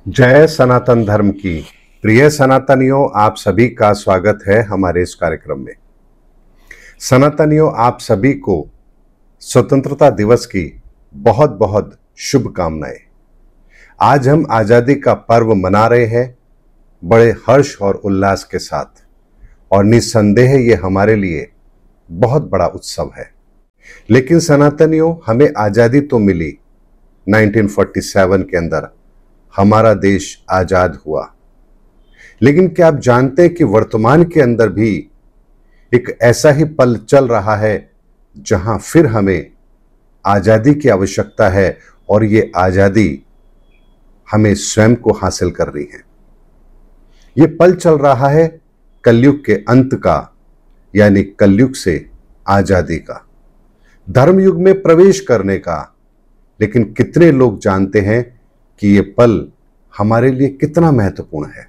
जय सनातन धर्म की। प्रिय सनातनियों, आप सभी का स्वागत है हमारे इस कार्यक्रम में। सनातनियों, आप सभी को स्वतंत्रता दिवस की बहुत बहुत शुभकामनाएं। आज हम आजादी का पर्व मना रहे हैं बड़े हर्ष और उल्लास के साथ, और निस्संदेह ये हमारे लिए बहुत बड़ा उत्सव है। लेकिन सनातनियों, हमें आजादी तो मिली 1947 के अंदर, हमारा देश आजाद हुआ। लेकिन क्या आप जानते हैं कि वर्तमान के अंदर भी एक ऐसा ही पल चल रहा है जहां फिर हमें आजादी की आवश्यकता है, और ये आजादी हमें स्वयं को हासिल कर रही है। ये पल चल रहा है कलयुग के अंत का, यानी कलयुग से आजादी का, धर्मयुग में प्रवेश करने का। लेकिन कितने लोग जानते हैं कि ये पल हमारे लिए कितना महत्वपूर्ण है।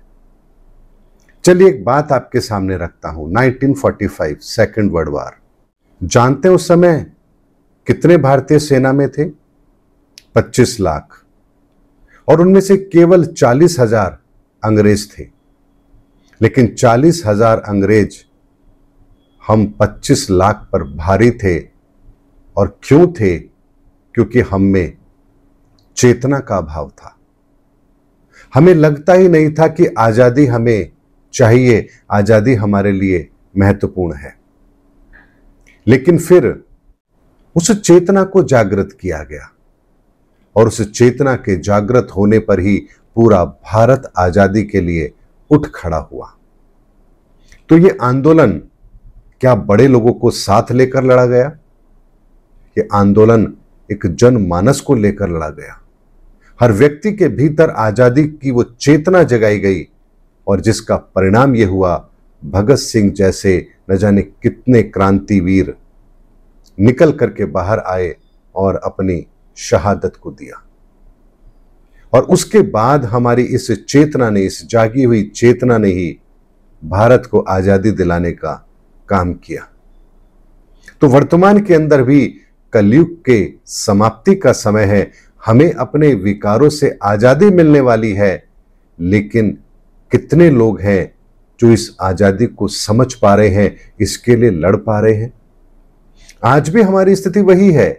चलिए एक बात आपके सामने रखता हूं। 1945 सेकेंड वर्ल्ड वार, जानते हैं उस समय कितने भारतीय सेना में थे? 25 लाख, और उनमें से केवल 40,000 अंग्रेज थे। लेकिन 40,000 अंग्रेज हम 25 लाख पर भारी थे। और क्यों थे? क्योंकि हम में चेतना का अभाव था। हमें लगता ही नहीं था कि आजादी हमें चाहिए, आजादी हमारे लिए महत्वपूर्ण है। लेकिन फिर उस चेतना को जागृत किया गया, और उस चेतना के जागृत होने पर ही पूरा भारत आजादी के लिए उठ खड़ा हुआ। तो ये आंदोलन क्या बड़े लोगों को साथ लेकर लड़ा गया? ये आंदोलन एक जनमानस को लेकर लड़ा गया। हर व्यक्ति के भीतर आजादी की वो चेतना जगाई गई, और जिसका परिणाम ये हुआ, भगत सिंह जैसे न जाने कितने क्रांतिवीर निकल करके बाहर आए और अपनी शहादत को दिया। और उसके बाद हमारी इस चेतना ने, इस जागी हुई चेतना ने ही भारत को आजादी दिलाने का काम किया। तो वर्तमान के अंदर भी कलयुग के समाप्ति का समय है। हमें अपने विकारों से आजादी मिलने वाली है। लेकिन कितने लोग हैं जो इस आजादी को समझ पा रहे हैं, इसके लिए लड़ पा रहे हैं? आज भी हमारी स्थिति वही है।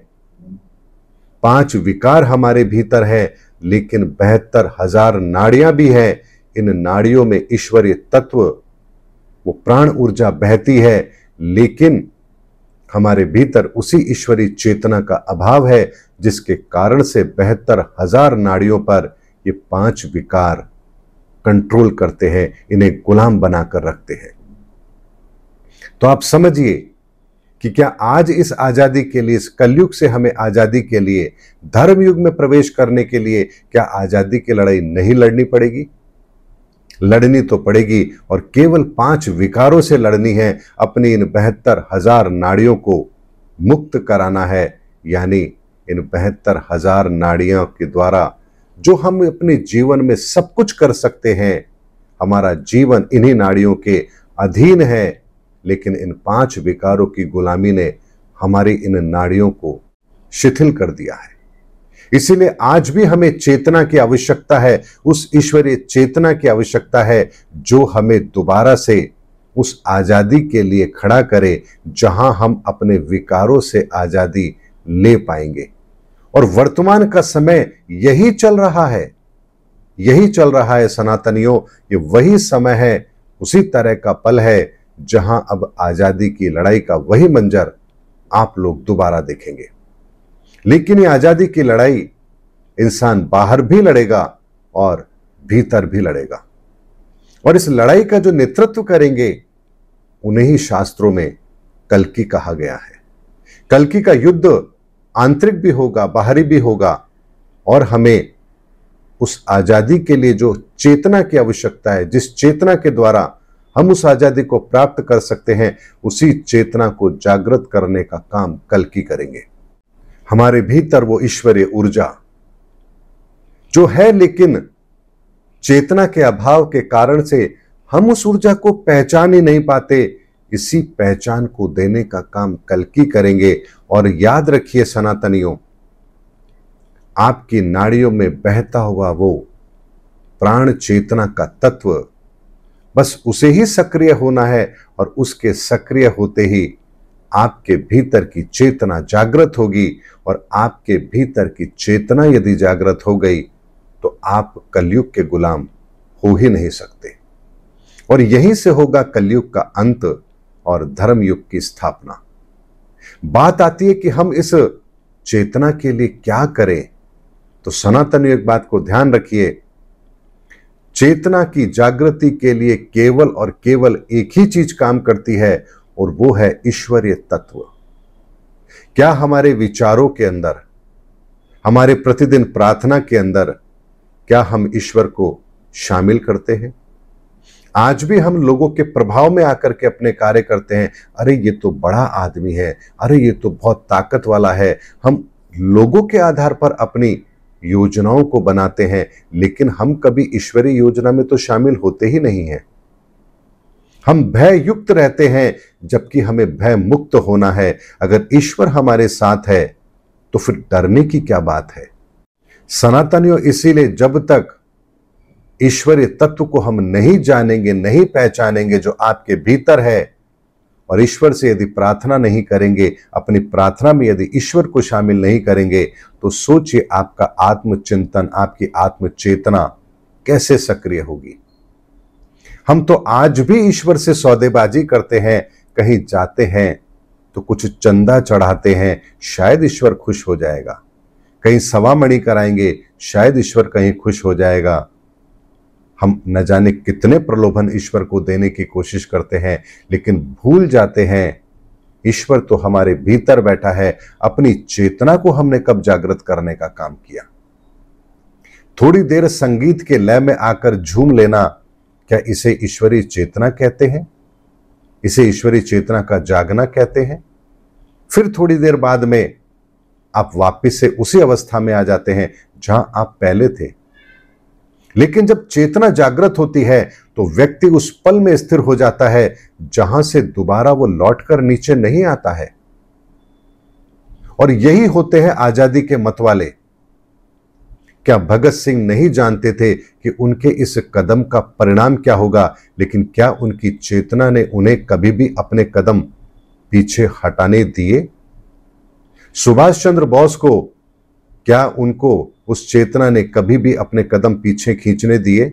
5 विकार हमारे भीतर है, लेकिन 72,000 नाड़ियां भी हैं। इन नाड़ियों में ईश्वरीय तत्व, वो प्राण ऊर्जा बहती है, लेकिन हमारे भीतर उसी ईश्वरीय चेतना का अभाव है, जिसके कारण से 72,000 नाड़ियों पर ये 5 विकार कंट्रोल करते हैं, इन्हें गुलाम बनाकर रखते हैं। तो आप समझिए कि क्या आज इस आजादी के लिए, इस कलयुग से हमें आजादी के लिए, धर्मयुग में प्रवेश करने के लिए, क्या आजादी की लड़ाई नहीं लड़नी पड़ेगी? लड़नी तो पड़ेगी, और केवल 5 विकारों से लड़नी है। अपनी इन 72,000 नाड़ियों को मुक्त कराना है, यानी इन 72,000 नाड़ियों के द्वारा जो हम अपने जीवन में सब कुछ कर सकते हैं। हमारा जीवन इन्हीं नाड़ियों के अधीन है, लेकिन इन 5 विकारों की गुलामी ने हमारी इन नाड़ियों को शिथिल कर दिया है। इसीलिए आज भी हमें चेतना की आवश्यकता है, उस ईश्वरीय चेतना की आवश्यकता है जो हमें दोबारा से उस आजादी के लिए खड़ा करे, जहां हम अपने विकारों से आजादी ले पाएंगे। और वर्तमान का समय यही चल रहा है, यही चल रहा है सनातनियों। ये वही समय है, उसी तरह का पल है जहां अब आजादी की लड़ाई का वही मंजर आप लोग दोबारा देखेंगे। लेकिन ये आजादी की लड़ाई इंसान बाहर भी लड़ेगा और भीतर भी लड़ेगा। और इस लड़ाई का जो नेतृत्व करेंगे, उन्हें ही शास्त्रों में कल्कि कहा गया है। कल्कि का युद्ध आंतरिक भी होगा, बाहरी भी होगा, और हमें उस आजादी के लिए जो चेतना की आवश्यकता है, जिस चेतना के द्वारा हम उस आजादी को प्राप्त कर सकते हैं, उसी चेतना को जागृत करने का काम कल्कि करेंगे। हमारे भीतर वो ईश्वरीय ऊर्जा जो है, लेकिन चेतना के अभाव के कारण से हम उस ऊर्जा को पहचान ही नहीं पाते। इसी पहचान को देने का काम कल्कि करेंगे। और याद रखिए सनातनियों, आपकी नाड़ियों में बहता हुआ वो प्राण चेतना का तत्व, बस उसे ही सक्रिय होना है और उसके सक्रिय होते ही आपके भीतर की चेतना जागृत होगी। और आपके भीतर की चेतना यदि जागृत हो गई तो आप कलयुग के गुलाम हो ही नहीं सकते। और यहीं से होगा कलयुग का अंत और धर्मयुग की स्थापना। बात आती है कि हम इस चेतना के लिए क्या करें, तो सनातनी एक बात को ध्यान रखिए, चेतना की जागृति के लिए केवल और केवल एक ही चीज काम करती है और वो है ईश्वरीय तत्व। क्या हमारे विचारों के अंदर, हमारे प्रतिदिन प्रार्थना के अंदर, क्या हम ईश्वर को शामिल करते हैं? आज भी हम लोगों के प्रभाव में आकर के अपने कार्य करते हैं। अरे ये तो बड़ा आदमी है, अरे ये तो बहुत ताकत वाला है। हम लोगों के आधार पर अपनी योजनाओं को बनाते हैं, लेकिन हम कभी ईश्वरीय योजना में तो शामिल होते ही नहीं हैं। हम भय युक्त रहते हैं, जबकि हमें भय मुक्त होना है। अगर ईश्वर हमारे साथ है तो फिर डरने की क्या बात है? सनातनियों, इसीलिए जब तक ईश्वरीय तत्व को हम नहीं जानेंगे, नहीं पहचानेंगे जो आपके भीतर है, और ईश्वर से यदि प्रार्थना नहीं करेंगे, अपनी प्रार्थना में यदि ईश्वर को शामिल नहीं करेंगे, तो सोचिए आपका आत्मचिंतन, आपकी आत्मचेतना कैसे सक्रिय होगी। हम तो आज भी ईश्वर से सौदेबाजी करते हैं, कहीं जाते हैं तो कुछ चंदा चढ़ाते हैं, शायद ईश्वर खुश हो जाएगा। कहीं सवा मणि कराएंगे, शायद ईश्वर कहीं खुश हो जाएगा। हम न जाने कितने प्रलोभन ईश्वर को देने की कोशिश करते हैं, लेकिन भूल जाते हैं ईश्वर तो हमारे भीतर बैठा है। अपनी चेतना को हमने कब जागृत करने का काम किया? थोड़ी देर संगीत के लय में आकर झूम लेना, क्या इसे ईश्वरीय चेतना कहते हैं? इसे ईश्वरीय चेतना का जागना कहते हैं? फिर थोड़ी देर बाद में आप वापस से उसी अवस्था में आ जाते हैं जहां आप पहले थे। लेकिन जब चेतना जागृत होती है तो व्यक्ति उस पल में स्थिर हो जाता है जहां से दोबारा वो लौटकर नीचे नहीं आता है। और यही होते हैं आजादी के मतवाले। क्या भगत सिंह नहीं जानते थे कि उनके इस कदम का परिणाम क्या होगा? लेकिन क्या उनकी चेतना ने उन्हें कभी भी अपने कदम पीछे हटाने दिए? सुभाष चंद्र बोस को क्या उनको उस चेतना ने कभी भी अपने कदम पीछे खींचने दिए?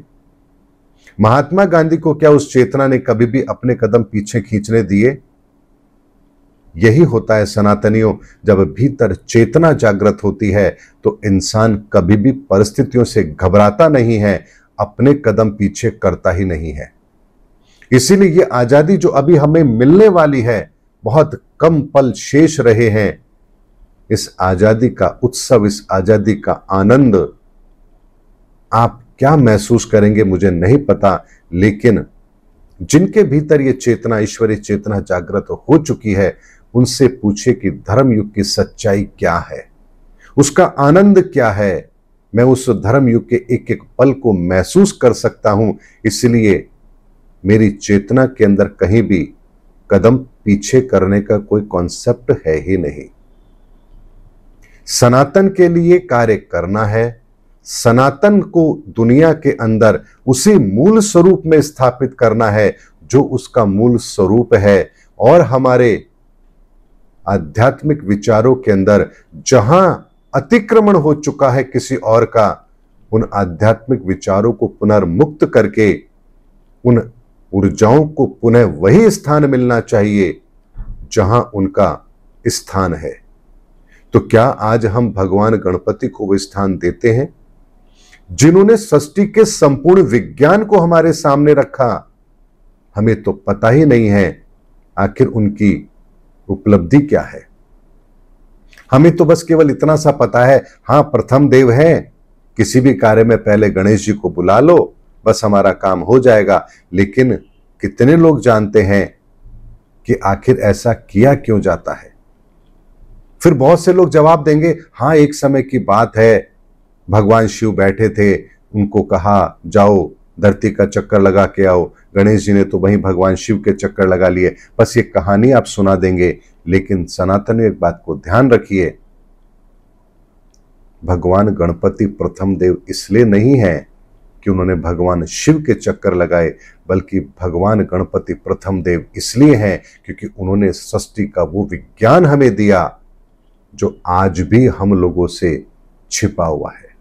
महात्मा गांधी को क्या उस चेतना ने कभी भी अपने कदम पीछे खींचने दिए? यही होता है सनातनियों, जब भीतर चेतना जागृत होती है तो इंसान कभी भी परिस्थितियों से घबराता नहीं है, अपने कदम पीछे करता ही नहीं है। इसीलिए ये आजादी जो अभी हमें मिलने वाली है, बहुत कम पल शेष रहे हैं। इस आजादी का उत्सव, इस आजादी का आनंद आप क्या महसूस करेंगे मुझे नहीं पता, लेकिन जिनके भीतर ये चेतना, ईश्वरीय चेतना जागृत हो चुकी है, उनसे पूछे कि धर्मयुग की सच्चाई क्या है, उसका आनंद क्या है। मैं उस धर्मयुग के एक एक पल को महसूस कर सकता हूं, इसलिए मेरी चेतना के अंदर कहीं भी कदम पीछे करने का कोई कॉन्सेप्ट है ही नहीं। सनातन के लिए कार्य करना है, सनातन को दुनिया के अंदर उसी मूल स्वरूप में स्थापित करना है जो उसका मूल स्वरूप है। और हमारे आध्यात्मिक विचारों के अंदर जहां अतिक्रमण हो चुका है किसी और का, उन आध्यात्मिक विचारों को पुनर्मुक्त करके उन ऊर्जाओं को पुनः वही स्थान मिलना चाहिए जहां उनका स्थान है। तो क्या आज हम भगवान गणपति को वो स्थान देते हैं जिन्होंने सृष्टि के संपूर्ण विज्ञान को हमारे सामने रखा? हमें तो पता ही नहीं है आखिर उनकी उपलब्धि क्या है। हमें तो बस केवल इतना सा पता है, हां प्रथम देव हैं, किसी भी कार्य में पहले गणेश जी को बुला लो, बस हमारा काम हो जाएगा। लेकिन कितने लोग जानते हैं कि आखिर ऐसा किया क्यों जाता है? फिर बहुत से लोग जवाब देंगे, हां एक समय की बात है, भगवान शिव बैठे थे, उनको कहा जाओ धरती का चक्कर लगा के आओ, गणेश जी ने तो वहीं भगवान शिव के चक्कर लगा लिए। बस ये कहानी आप सुना देंगे। लेकिन सनातनी एक बात को ध्यान रखिए, भगवान गणपति प्रथम देव इसलिए नहीं है कि उन्होंने भगवान शिव के चक्कर लगाए, बल्कि भगवान गणपति प्रथम देव इसलिए हैं क्योंकि उन्होंने सृष्टि का वो विज्ञान हमें दिया जो आज भी हम लोगों से छिपा हुआ है।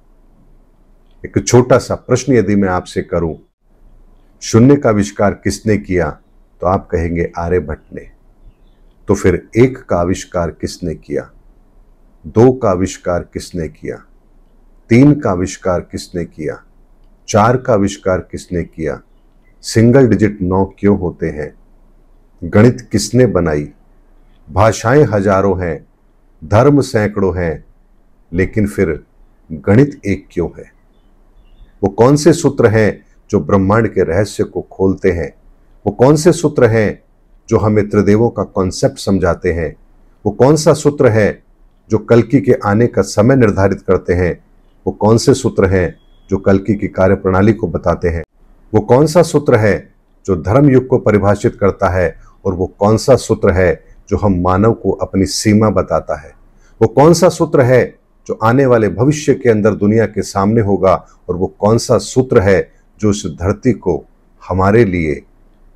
एक छोटा सा प्रश्न यदि मैं आपसे करूं, शून्य का आविष्कार किसने किया, तो आप कहेंगे आर्यभट्ट ने। तो फिर 1 का आविष्कार किसने किया, 2 का आविष्कार किसने किया, 3 का आविष्कार किसने किया, 4 का आविष्कार किसने किया, सिंगल डिजिट 9 क्यों होते हैं, गणित किसने बनाई, भाषाएं हजारों हैं, धर्म सैकड़ों हैं, लेकिन फिर गणित एक क्यों है। वो कौन से सूत्र हैं जो ब्रह्मांड के रहस्य को खोलते हैं, वो कौन से सूत्र हैं जो हमें त्रिदेवों का कॉन्सेप्ट समझाते हैं, वो कौन सा सूत्र है जो कल्कि के आने का समय निर्धारित करते हैं, वो कौन से सूत्र हैं जो कल्कि की कार्यप्रणाली को बताते हैं, वो कौन सा सूत्र है जो धर्म युग को परिभाषित करता है, और वो कौन सा सूत्र है जो हम मानव को अपनी सीमा बताता है, वो कौन सा सूत्र है जो आने वाले भविष्य के अंदर दुनिया के सामने होगा, और वो कौन सा सूत्र है जो इस धरती को हमारे लिए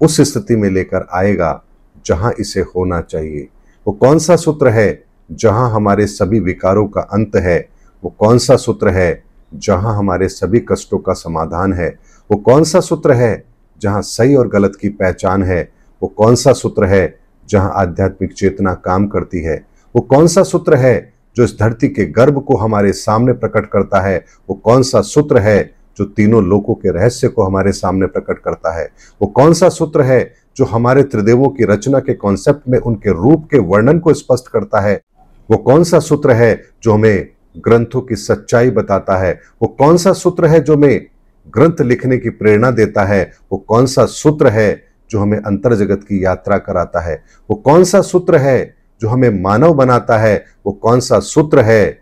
उस स्थिति में लेकर आएगा जहां इसे होना चाहिए, वो कौन सा सूत्र है जहां हमारे सभी विकारों का अंत है, वो कौन सा सूत्र है जहां हमारे सभी कष्टों का समाधान है, वो कौन सा सूत्र है जहां सही और गलत की पहचान है, वो कौन सा सूत्र है जहां आध्यात्मिक चेतना काम करती है, वो कौन सा सूत्र है जो इस धरती के गर्भ को हमारे सामने प्रकट करता है, वो कौन सा सूत्र है जो तीनों लोकों के रहस्य को हमारे सामने प्रकट करता है, वो कौन सा सूत्र है जो हमारे त्रिदेवों की रचना के कॉन्सेप्ट में उनके रूप के वर्णन को स्पष्ट करता है, वो कौन सा सूत्र है जो हमें ग्रंथों की सच्चाई बताता है, वो कौन सा सूत्र है जो हमें ग्रंथ लिखने की प्रेरणा देता है, वो कौन सा सूत्र है जो हमें अंतर जगत की यात्रा कराता है, वो कौन सा सूत्र है जो हमें मानव बनाता है, वो कौन सा सूत्र है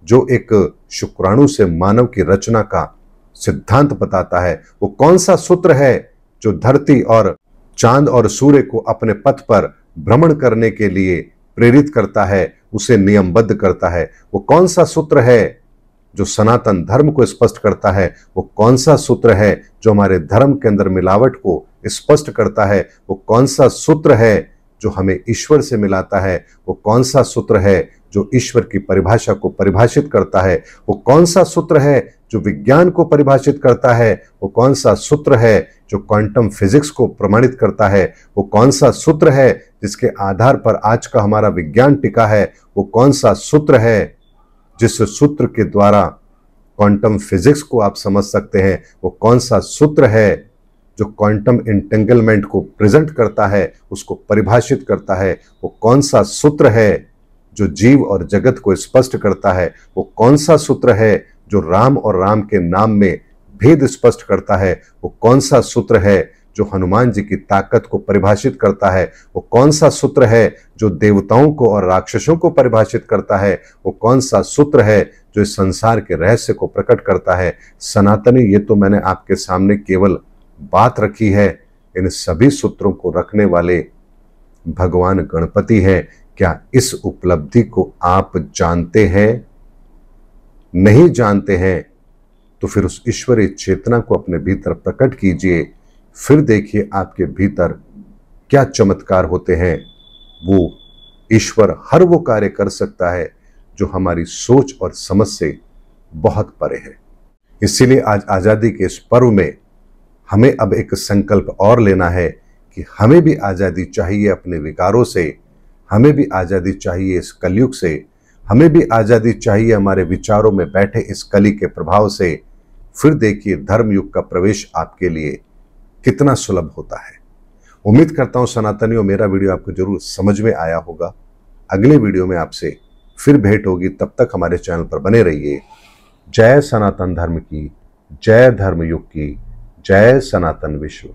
जो एक शुक्राणु से मानव की रचना का सिद्धांत बताता है, वो कौन सा सूत्र है जो धरती और चांद और सूर्य को अपने पथ पर भ्रमण करने के लिए प्रेरित करता है, उसे नियमबद्ध करता है, वो कौन सा सूत्र है जो सनातन धर्म को स्पष्ट करता है, वो कौन सा सूत्र है जो हमारे धर्म के अंदर मिलावट को स्पष्ट करता है, वो कौन सा सूत्र है जो हमें ईश्वर से मिलाता है, वो कौन सा सूत्र है जो ईश्वर की परिभाषा को परिभाषित करता है, वो कौन सा सूत्र है जो विज्ञान को परिभाषित करता है, वो कौन सा सूत्र है जो क्वांटम फिजिक्स को प्रमाणित करता है, वो कौन सा सूत्र है जिसके आधार पर आज का हमारा विज्ञान टिका है, वो कौन सा सूत्र है जिस सूत्र के द्वारा क्वांटम फिजिक्स को आप समझ सकते हैं, वो कौन सा सूत्र है जो क्वांटम इंटेंगलमेंट को प्रेजेंट करता है, उसको परिभाषित करता है, वो कौन सा सूत्र है जो जीव और जगत को स्पष्ट करता है, वो कौन सा सूत्र है जो राम और राम के नाम में भेद स्पष्ट करता है, वो कौन सा सूत्र है जो हनुमान जी की ताकत को परिभाषित करता है, वो कौन सा सूत्र है जो देवताओं को और राक्षसों को परिभाषित करता है, वो कौन सा सूत्र है जो इस संसार के रहस्य को प्रकट करता है। सनातनी, ये तो मैंने आपके सामने केवल बात रखी है, इन सभी सूत्रों को रखने वाले भगवान गणपति हैं। क्या इस उपलब्धि को आप जानते हैं? नहीं जानते हैं तो फिर उस ईश्वरीय चेतना को अपने भीतर प्रकट कीजिए, फिर देखिए आपके भीतर क्या चमत्कार होते हैं। वो ईश्वर हर वो कार्य कर सकता है जो हमारी सोच और समझ से बहुत परे है। इसीलिए आज आजादी के इस पर्व में हमें अब एक संकल्प और लेना है कि हमें भी आजादी चाहिए अपने विकारों से, हमें भी आजादी चाहिए इस कलयुग से, हमें भी आजादी चाहिए हमारे विचारों में बैठे इस कली के प्रभाव से। फिर देखिए धर्मयुग का प्रवेश आपके लिए कितना सुलभ होता है। उम्मीद करता हूं सनातनियों, मेरा वीडियो आपको जरूर समझ में आया होगा। अगले वीडियो में आपसे फिर भेंट होगी, तब तक हमारे चैनल पर बने रहिए। जय सनातन धर्म की, जय धर्मयुग की, जय सनातन विश्व।